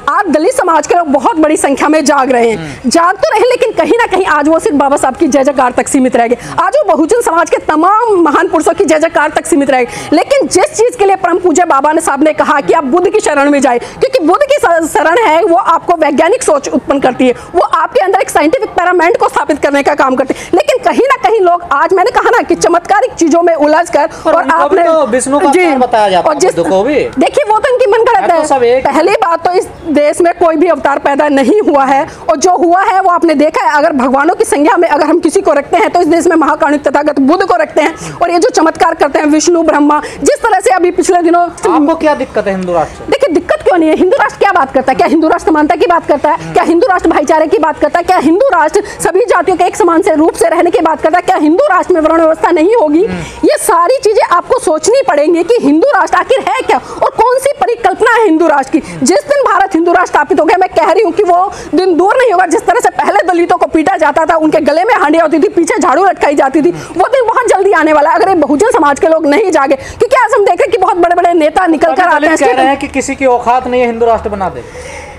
आज दलित समाज के लोग बहुत बड़ी संख्या में जाग रहे हैं, जाग तो रहे, लेकिन कहीं ना कहीं आज वो सिर्फ बाबा साहब की जय जयकार तक सीमित रह गए। आज वो बहुजन समाज के तमाम महान पुरुषों की जय जयकार तक सीमित रह गए। लेकिन जिस चीज के लिए परम पूज्य बाबा ने साहब ने कहा कि आप बुद्ध की शरण में जाए, क्योंकि बुद्ध की शरण है वो आपको वैज्ञानिक सोच उत्पन्न करती है, वो आपके अंदर एक साइंटिफिक पैरामेंट को स्थापित करने का काम करते हैं। लेकिन कहीं ना कहीं लोग आज, मैंने कहा ना कि चमत्कारिक चीजों में उलझ कर, और आपने तो विष्णु का अवतार बताया जाता है, बुद्ध को भी देखिए वो तो इनकी मन गलत है। पहली बात तो इस देश में कोई भी अवतार पैदा नहीं हुआ है, और जो हुआ है वो आपने देखा है। अगर भगवानों की संज्ञा में अगर हम किसी को रखते हैं तो इस देश में महाकारुणिक तथागत बुद्ध को रखते हैं, और ये जो चमत्कार करते हैं विष्णु ब्रह्मा, जिस तरह से अभी पिछले दिनों। आपको क्या दिक्कत है हिंदू राष्ट्र से? देखिए दिक्कत क्यों नहीं है, हिंदू राष्ट्र क्या बात करता है? क्या हिंदू राष्ट्र समानता की बात करता है? क्या हिंदू राष्ट्र भाईचारे की बात करता है? क्या हिंदू राष्ट्र सभी जातियों के एक समान से रूप से रहने की बात करता है? क्या हिंदू राष्ट्र में वर्ण व्यवस्था नहीं होगी? ये सारी चीजें आपको सोचनी पड़ेंगी कि हिंदू राष्ट्र आखिर है क्या, और कौन सी परिकल्पना है हिंदू राष्ट्र की। जिस दिन भारत हिंदू राष्ट्र स्थापित हो गया, मैं कह रही हूँ कि वो दिन दूर नहीं होगा। जिस तरह से पहले दलितों को पीटा जाता था, उनके गले में हांडिया होती थी, पीछे झाड़ू लटकाई जाती थी, वो दिन बहुत जल्दी आने वाला है अगर ये बहुजन समाज के लोग नहीं जागे। क्योंकि आज हम देखें कि बहुत बड़े बड़े नेता निकल कर आते हैं, कह रहे हैं कि किसी की औकात नहीं है हिंदू राष्ट्र बना दे।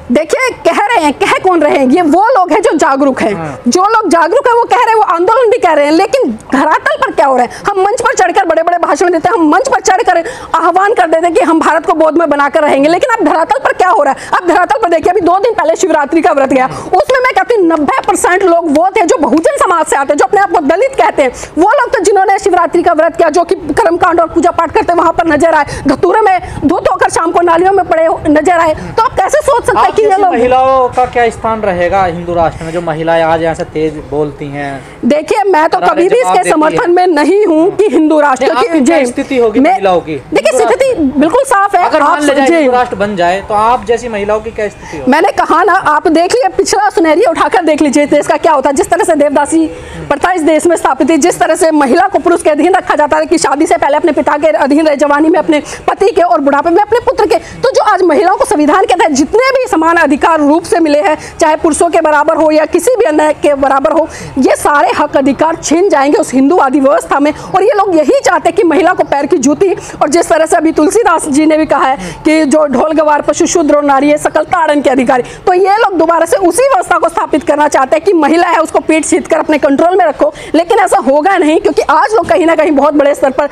देखिए कह रहे हैं, कह कौन रहे हैं? ये वो लोग हैं जो जागरूक हैं। जो लोग जागरूक हैं वो कह रहे हैं, वो आंदोलन भी कह रहे हैं, लेकिन धरातल पर क्या हो रहा है? हम मंच पर चढ़कर बड़े बड़े भाषण देते हैं, हम मंच पर चढ़कर आह्वान कर देते हैं कि हम भारत को बोध में बनाकर रहेंगे, लेकिन अब धरातल पर क्या हो रहा है? अब धरातल पर देखिए, अभी 2 दिन पहले शिवरात्रि का व्रत गया, उसमें मैं कहती हूँ 90% लोग वो थे जो बहुजन समाज से आते हैं, जो अपने आप को दलित कहते हैं। वो लोग तो जिन्होंने शिवरात्रि का व्रत किया, जो कि कर्मकांड और पूजा पाठ करते वहां पर नजर आए, धतूरे में धुत होकर शाम को नालियों में पड़े नजर आए। तो आप कैसे सोच सकते हैं कि ये लोग, महिलाओं का क्या स्थान रहेगा हिंदू राष्ट्र में, जो महिलाएं आज यहाँ से तेज बोलती हैं? देखिए मैं तो कभी भी इसके समर्थन में नहीं हूँ कि हिंदू राष्ट्र की स्थिति होगी महिलाओं की। देखिए स्थिति बिल्कुल साफ है। अगर मान लीजिए हिंदू राष्ट्र बन जाए तो आप जैसी महिलाओं की क्या स्थिति होगी? मैंने कहा ना, आप देख लीजिए पिछला सुनहरिया उठाकर देख लीजिए देश का क्या होता है। जिस तरह से देवदासी प्रथा इस देश में स्थापित है, जिस तरह से महिला को पुरुष के अधीन रखा जाता है कि शादी से पहले अपने पिता के अधीन रहे, जवानी में अपने पति के और बुढ़ापे में अपने पुत्र के। तो जो आज महिलाओं को संविधान के तहत जितने भी समान अधिकार रूप से मिले हैं, चाहे पुरुषों के बराबर हो या किसी भी अन्य के बराबर हो, ये सारे हक अधिकार छीन जाएंगे उस हिंदूवादी व्यवस्था में। और ये लोग यही चाहते हैं कि महिला को पैर की जूती, और जिस तरह से अभी तुलसीदास जी ने भी कहा है कि जो ढोल गवार पशु शूद्र और नारी है सकल ताड़न के अधिकारी, तो ये लोग दोबारा से उसी व्यवस्था को स्थापित करना चाहते हैं कि महिला है उसको पीठ सीध कर अपने कंट्रोल में रखो। लेकिन ऐसा होगा नहीं, क्योंकि आज लोग कहीं ना कहीं बहुत बड़े स्तर पर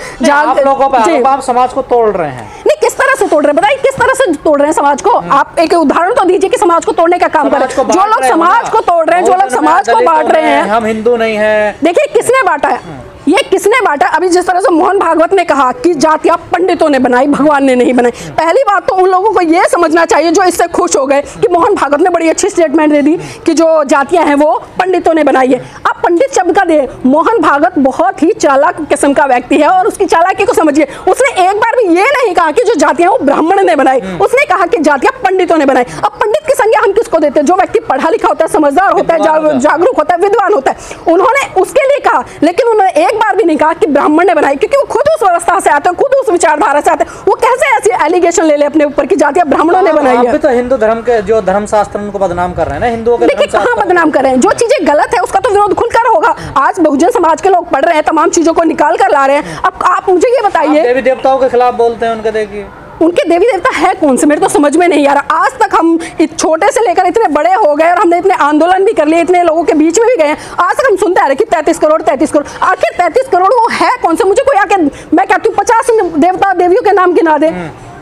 आप समाज को तोड़ रहे हैं। नहीं, किस तरह से तोड़ रहे हैं बताइए, किस तरह से तोड़ रहे हैं समाज को? आप एक उदाहरण तो दीजिए कि समाज को तोड़ने का काम करें। जो लोग समाज को तोड़ रहे हैं, जो लोग समाज को बांट रहे हैं, हम हिंदू नहीं है। देखिए किसने बांटा है, ये किसने बांटा? अभी जिस तरह से मोहन भागवत ने कहा कि जातियां पंडितों ने बनाई, भगवान ने नहीं बनाई। पहली बात तो उन लोगों को यह समझना चाहिए जो इससे खुश हो गए कि मोहन भागवत ने बड़ी अच्छी स्टेटमेंट दे दी कि जो जातियां हैं वो पंडितों ने बनाई है। आप पंडित शब्द का दे, मोहन भागवत बहुत ही चालाक किस्म का व्यक्ति है, और उसकी चालाकी को समझिए। उसने एक बार भी ये नहीं कहा कि जो जातियां वो ब्राह्मण ने बनाई, उसने कहा कि जातियां पंडितों ने बनाई। अब पंडित की संज्ञा हम किसको देते हैं? जो व्यक्ति पढ़ा लिखा होता है, समझदार होता है, जागरूक होता है, विद्वान होता है, उन्होंने उसके लिए कहा। लेकिन उन्होंने एक बार भी नहीं कहा कि ब्राह्मण ने बनाई, क्योंकि वो खुद उस व्यवस्था से आते हैं, खुद उस विचारधारा से आते हैं। वो कैसे ऐसी एलिगेशन ले ले अपने ऊपर की जातियां ब्राह्मणों ने बनाई है? तो हिंदू धर्म के जो धर्मशास्त्र उनको बदनाम कर रहे हैं ना, हिंदुओं के। देखिए कहाँ बदनाम कर रहे हैं? जो चीजें गलत है उसका तो विरोध खुलकर होगा। आज बहुजन समाज के लोग पढ़ रहे हैं, तमाम चीजों को निकाल कर ला रहे हैं। अब आप मुझे ये बताइए, देवी देवताओं के खिलाफ बोलते हैं, उनके देखिए उनके देवी देवता है कौन से? मेरे तो समझ में नहीं आ रहा। आज तक हम छोटे से लेकर इतने बड़े हो गए और हमने इतने आंदोलन भी कर लिए, इतने लोगों के बीच में भी गए, आज तक हम सुनते आ रहे कि 33 करोड़ 33 करोड़। आखिर 33 करोड़ वो है कौन से? मुझे कोई आके, मैं कहती हूँ 50 देवता देवियों के नाम गिना दे।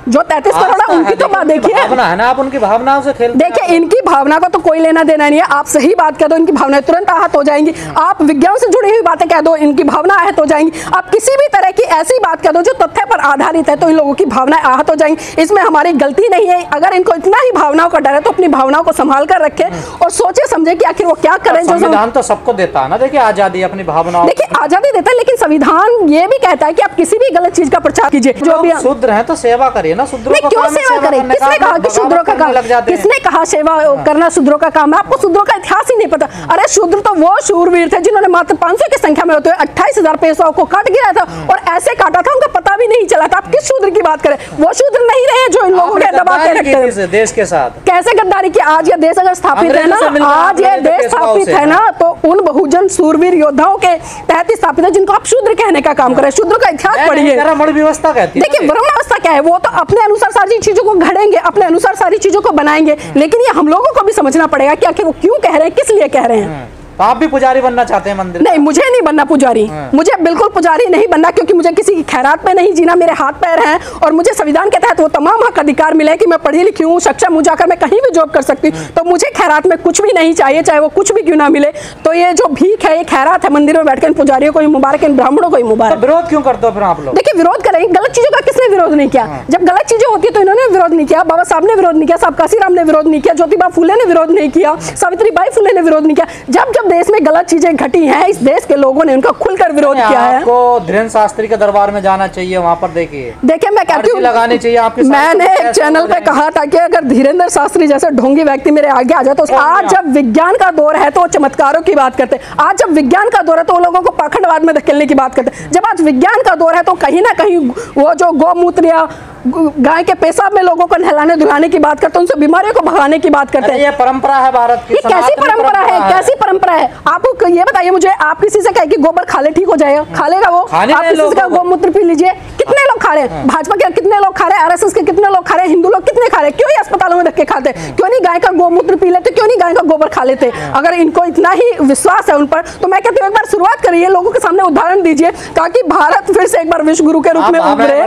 जो 33 करोड़ है उनकी तो बात देखिए, भावना है ना, आप उनकी भावनाओं से खेलते हैं। देखिए इनकी भावना का तो कोई लेना देना नहीं है। आप सही बात कह दो, इनकी भावनाएं तुरंत आहत हो जाएंगी। आप विज्ञान से जुड़ी हुई बातें कह दो, इनकी भावना आहत हो जाएंगी। आप किसी भी तरह की ऐसी बात कह दो जो तथ्य पर आधारित है, तो इन लोगों की भावनाएं आहत हो जाएंगी। इसमें हमारी गलती नहीं है। अगर इनको इतना ही भावनाओं का डर है तो अपनी भावनाओं को संभाल कर रखें और सोचे समझे कि आखिर वो क्या करें। जो संविधान तो सबको देता है ना, देखिए आजादी अपनी भावनाओं, देखिए आजादी देता है, लेकिन संविधान ये भी कहता है कि आप किसी भी गलत चीज का प्रचार कीजिए। जो भी शूद्र है तो सेवा करिए ना, शूद्रों को सेवा करें। किसने कहा कि शूद्रों का काम? किसने कहा सेवा करना शूद्रों का काम है? आपको शूद्रों का इतिहास ही नहीं पता। अरे शूद्र तो वो शूरवीर थे जिन्होंने मात्र 500 की संख्या में होते हुए 28,000 पैसों को काट गिराया था, और ऐसे काटा था उनका पता भी नहीं चला था। आप किस शूद्र की बात करें? वो शूद्र नहीं रहे जो इन लोगों के दबा के रखते हैं देश के साथ। कैसे गद्दारी की? आज ये देश अगर स्थापित है ना, आज ये देश स्थापित है ना, तो उन बहुजन शूरवीर योद्धाओं के तहत स्थापित है जिनको आप शूद्र कहने का काम करें। शूद्र का इतिहास पढ़िए। वर्ण व्यवस्था कहती है। देखिए वर्ण व्यवस्था क्या है, वो तो अपने अनुसार सारी चीजों को घड़ेंगे, अपने अनुसार सारी चीजों को बनाएंगे, लेकिन ये हम लोगों को भी समझना पड़ेगा कि आखिर वो क्यों कह रहे हैं, किस लिए कह रहे हैं। तो आप भी पुजारी बनना चाहते हैं मंदिर? नहीं, मुझे नहीं बनना पुजारी, मुझे बिल्कुल पुजारी नहीं बनना, क्योंकि मुझे किसी की खैरात पे नहीं जीना, मेरे हाथ पैर हैं और मुझे संविधान के तहत वो तमाम हक अधिकार मिले कि मैं पढ़ी लिखी हूँ, सक्षम हूँ, जाकर मैं कहीं भी जॉब कर सकती हूँ, तो मुझे खैरात में कुछ भी नहीं चाहिए, चाहे वो कुछ भी क्यों ना मिले। तो ये जो भीख है, ये खैरात है, मंदिर में बैठकर पुजारियों को ही मुबारक, इन ब्राह्मणों को ही मुबारक। विरोध क्यों करते हो फिर आप लोग? देखिए, विरोध करेंगे, गलत चीजों का किसने विरोध नहीं किया? जब गलत चीजें होती है तो इन्होंने विरोध नहीं किया, बाबा साहब ने विरोध नहीं किया, साहब काशीराम ने विरोध नहीं किया, ज्योतिबा फुले ने विरोध नहीं किया, सावित्रीबाई फुले ने विरोध नहीं किया। जब जब देश में गलत चीजें घटी हैं, इस देश के लोगों ने उनका खुलकर विरोध किया है। आपको धीरेन्द्र शास्त्री के दरबार में जाना चाहिए, वहां पर देखिए मैं कहती हूँ लगानी चाहिए आपकी। मैंने एक चैनल पे कहा था कि अगर धीरेन्द्र शास्त्री जैसे ढोंगी व्यक्ति मेरे आगे आ जाए तो आज जब विज्ञान का दौर है तो चमत्कारों की बात करते, आज जब विज्ञान का दौर है तो लोगों को पाखंडवाद में धकेलने की बात करते। जब आज विज्ञान का दौर है तो कहीं ना कहीं वो जो गौमूत्र या गाय के पेशाब में लोगों को नहलाने धुलाने की बात करते हैं, उनसे बीमारियों को भगाने की बात करते हैं। ये परंपरा है भारत की। ये कैसी परंपरा है, कैसी परंपरा है? आपको ये बताइए मुझे, आप किसी से कहे कि गोबर खा ले ठीक हो जाएगा, खा लेगा वो? आप किसी से गौमूत्र पी लीजिए, कितने लोग खा रहे हैं? भाजपा के कितने लोग खा रहे हैं, आरएसएस के कितने लोग खा रहे हैं, हिंदू लोग कितने खा रहे हैं? क्यों ये अस्पतालों में धक्के खाते? क्यों नहीं गाय का गौमूत्र पी लेते, क्यों नहीं गाय का गोबर खा लेते? अगर इनको इतना ही विश्वास है उन पर तो मैं कहती हूँ एक बार शुरुआत करिए, लोगों के सामने उदाहरण दीजिए ताकि भारत फिर से एक बार विश्व गुरु के रूप में उभरे।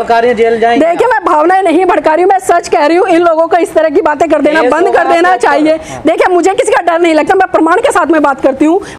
देखिए, मैं भावनाएं नहीं भड़का रही हूँ, मैं सच कह रही हूँ, इन लोगों को इस तरह की बातें कर देना बंद कर देना चाहिए। देखिए, मुझे किसी का डर नहीं लगता, मैं प्रमाण के साथ में बात करती हूँ।